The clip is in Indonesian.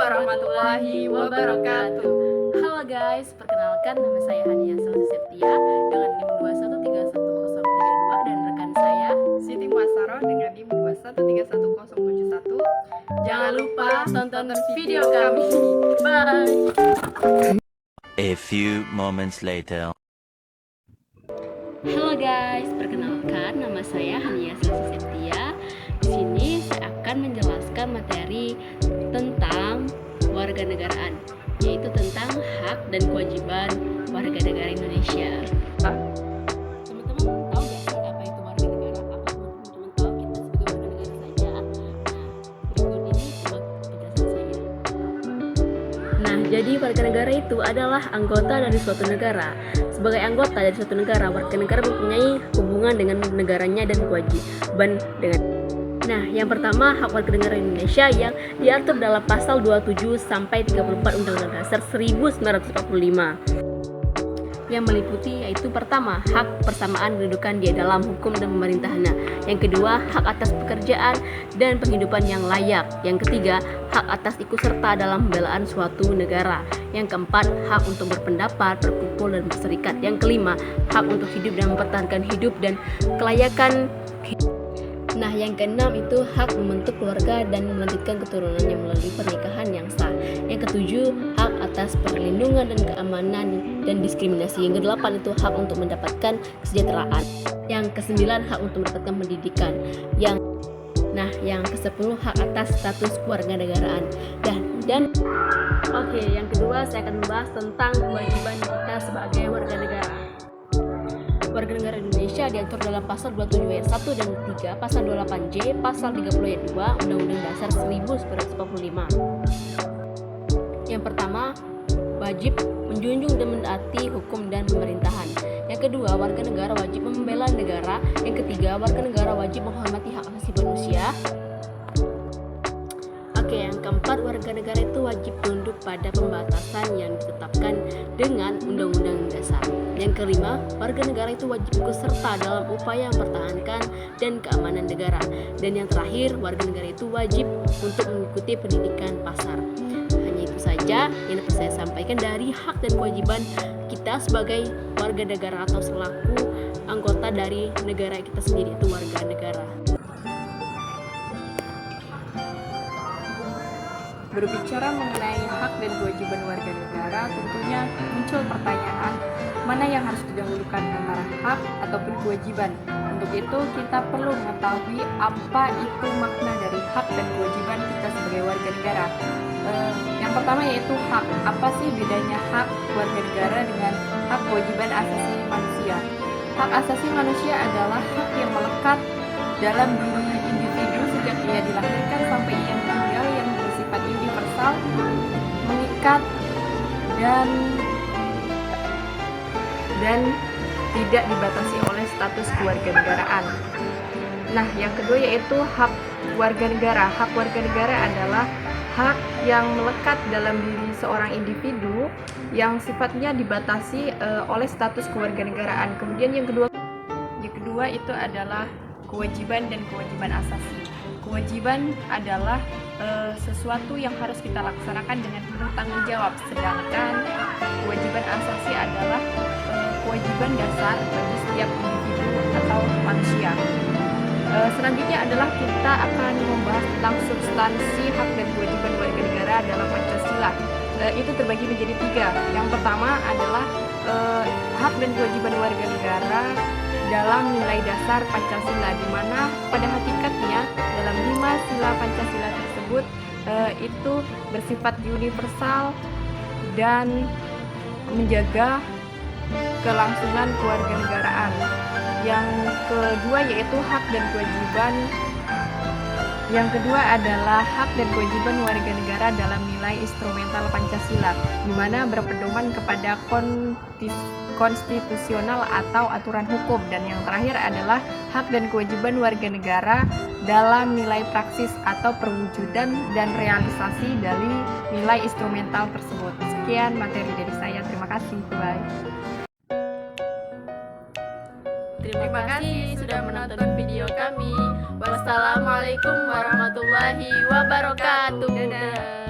warahmatullahi wabarakatuh. Halo guys, perkenalkan nama saya Hania Selasi Septia dengan NIM 2131032 dan rekan saya Siti Muassaroh dengan NIM 2131071. Jangan lupa tonton video kami. Bye. A few moments later. Halo guys, perkenalkan nama saya Hania Selasi Septia. Di sini saya akan menjelaskan materi tentang warganegaraan, yaitu tentang hak dan kewajiban warga negara Indonesia. Teman-teman tahu nggak sih apa itu warga negara? Apa teman-teman tahu kita sebagai warga negara saja? Berikut ini coba penjelasan saya. Nah, jadi warga negara itu adalah anggota dari suatu negara. Sebagai anggota dari suatu negara, warga negara mempunyai hubungan dengan negaranya dan kewajiban dengan. Nah, yang pertama hak warga negara Indonesia yang diatur dalam pasal 27 sampai 34 Undang-Undang Dasar 1945. Yang meliputi yaitu pertama, hak persamaan kedudukan di dalam hukum dan pemerintahannya. Yang kedua, hak atas pekerjaan dan penghidupan yang layak. Yang ketiga, hak atas ikut serta dalam pembelaan suatu negara. Yang keempat, hak untuk berpendapat, berkumpul dan berserikat. Yang kelima, hak untuk hidup dan mempertahankan hidup dan kelayakan hidup. Nah, yang keenam itu hak membentuk keluarga dan melanjutkan keturunannya melalui pernikahan yang sah. Yang ketujuh, hak atas perlindungan dan keamanan dan diskriminasi. Yang kedelapan itu hak untuk mendapatkan kesejahteraan. Yang kesembilan, hak untuk mendapatkan pendidikan. Yang ke-10 hak atas status kewarganegaraan. Yang kedua saya akan membahas tentang kewajiban kita sebagai warga negara. Warga negara Indonesia diatur dalam pasal 27 ayat 1 dan 3, pasal 28J, pasal 30 ayat 2, Undang-Undang Dasar 1945. Yang pertama, wajib menjunjung dan menaati hukum dan pemerintahan. Yang kedua, warga negara wajib membela negara. Yang ketiga, warga negara wajib menghormati hak asasi manusia. Yang keempat, warga negara itu wajib tunduk pada pembatasan yang ditetapkan dengan Undang-Undang Dasar. Yang kelima, warga negara itu wajib ikut serta dalam upaya mempertahankan dan keamanan negara. Dan yang terakhir, warga negara itu wajib untuk mengikuti pendidikan pasar. Hanya itu saja yang dapat saya sampaikan dari hak dan kewajiban kita sebagai warga negara atau selaku anggota dari negara kita sendiri, itu warga negara. Berbicara mengenai hak dan kewajiban warga negara, tentunya muncul pertanyaan mana yang harus didahulukan antara hak ataupun kewajiban. Untuk itu kita perlu mengetahui apa itu makna dari hak dan kewajiban kita sebagai warga negara. Yang pertama yaitu hak. Apa sih bedanya hak warga negara dengan hak kewajiban asasi manusia? Hak asasi manusia adalah hak yang melekat dalam diri individu sejak ia dilahirkan sampai ia meninggal, yang bersifat universal, mengikat dan tidak dibatasi oleh status kewarganegaraan. Nah, yang kedua yaitu hak warga negara. Hak warga negara adalah hak yang melekat dalam diri seorang individu yang sifatnya dibatasi oleh status kewarganegaraan. Kemudian yang kedua itu adalah kewajiban dan kewajiban asasi. Kewajiban adalah sesuatu yang harus kita laksanakan dengan penuh tanggung jawab, sedangkan kewajiban asasi adalah kewajiban dasar bagi setiap individu atau manusia. Selanjutnya adalah kita akan membahas tentang substansi hak dan kewajiban warga negara dalam Pancasila. Itu terbagi menjadi 3. Yang pertama adalah hak dan kewajiban warga negara dalam nilai dasar Pancasila, di mana pada hakikatnya dalam 5 sila Pancasila tersebut itu bersifat universal dan menjaga kelangsungan kewarganegaraan. Yang kedua yaitu hak dan kewajiban. Yang kedua adalah hak dan kewajiban warga negara dalam nilai instrumental Pancasila, di mana berpedoman kepada konstitusional atau aturan hukum. Dan yang terakhir adalah hak dan kewajiban warga negara dalam nilai praksis atau perwujudan dan realisasi dari nilai instrumental tersebut. Sekian materi dari saya. Terima kasih. Bye. Terima kasih sudah menonton video kami. Wassalamualaikum warahmatullahi wabarakatuh. Dadah.